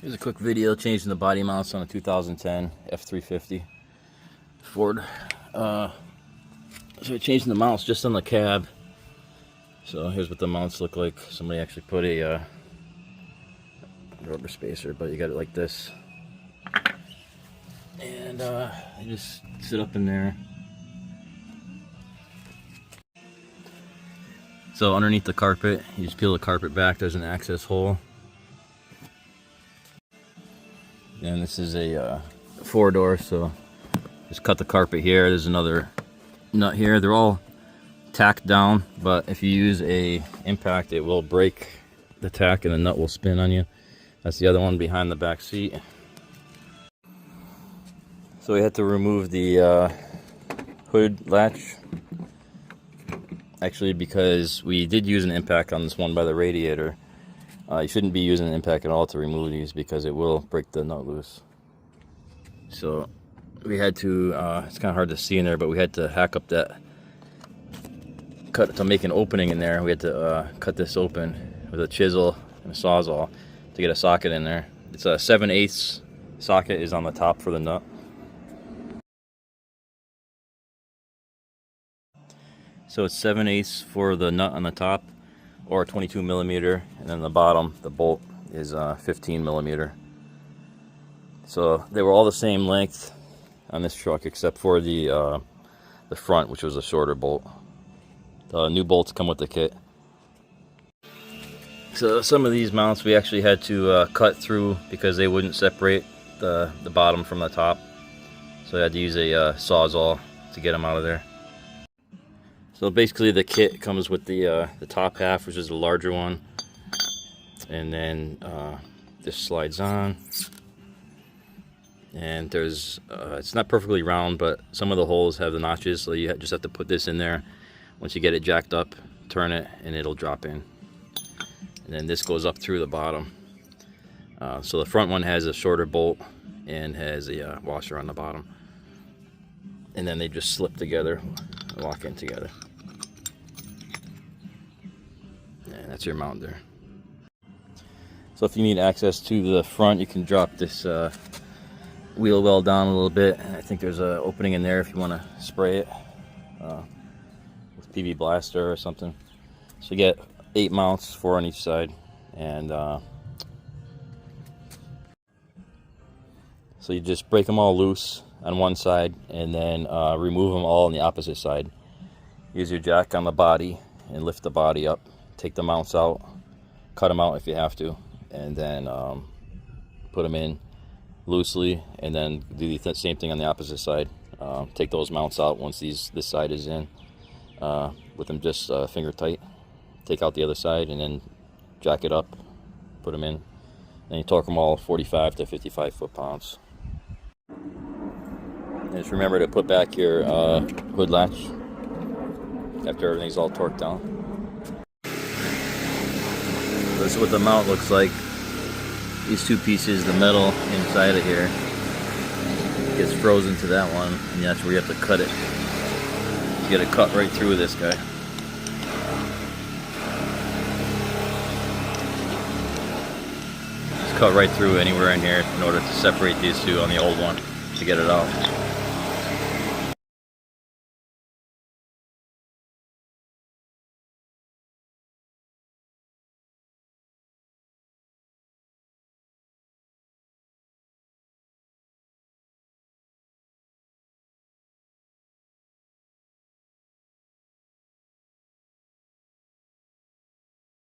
Here's a quick video changing the body mounts on a 2010 F350 Ford. So changing the mounts just on the cab. So here's what the mounts look like. Somebody actually put a rubber spacer, but you got it like this. And you just sit up in there. So underneath the carpet, you just peel the carpet back, there's an access hole. And this is a 4-door, so just cut the carpet here. There's another nut here. They're all tacked down, but if you use a impact, it will break the tack and the nut will spin on you. That's the other one behind the back seat. So we had to remove the hood latch. Actually, because we did use an impact on this one by the radiator. You shouldn't be using an impact at all to remove these because it will break the nut loose. So we had to, it's kind of hard to see in there, but we had to hack up that, cut to make an opening in there. We had to cut this open with a chisel and a sawzall to get a socket in there. It's a 7/8 socket is on the top for the nut. So it's 7/8 for the nut on the top, or 22 millimeter, and then the bottom, the bolt, is 15 millimeter. So they were all the same length on this truck, except for the front, which was a shorter bolt. The new bolts come with the kit. So some of these mounts we actually had to cut through because they wouldn't separate the bottom from the top. So I had to use a sawzall to get them out of there. So basically the kit comes with the top half, which is the larger one, and then this slides on, and there's it's not perfectly round, but some of the holes have the notches, so you just have to put this in there. Once you get it jacked up, turn it and it'll drop in, and then this goes up through the bottom. So the front one has a shorter bolt and has a washer on the bottom, and then they just slip together, lock in together. And that's your mount there. So if you need access to the front, you can drop this wheel well down a little bit. And I think there's an opening in there if you want to spray it with PB Blaster or something. So you get 8 mounts, 4 on each side, and so you just break them all loose on one side and then remove them all on the opposite side. Use your jack on the body and lift the body up. Take the mounts out, cut them out if you have to, and then put them in loosely, and then do the same thing on the opposite side. Take those mounts out once this side is in, with them just finger tight. Take out the other side and then jack it up, put them in, and you torque them all 45 to 55 foot-pounds. And just remember to put back your hood latch after everything's all torqued down. This is what the mount looks like. These two pieces, the metal inside of here gets frozen to that one, and that's where you have to cut it. You get it cut right through this guy. Just cut right through anywhere in here in order to separate these two on the old one to get it out.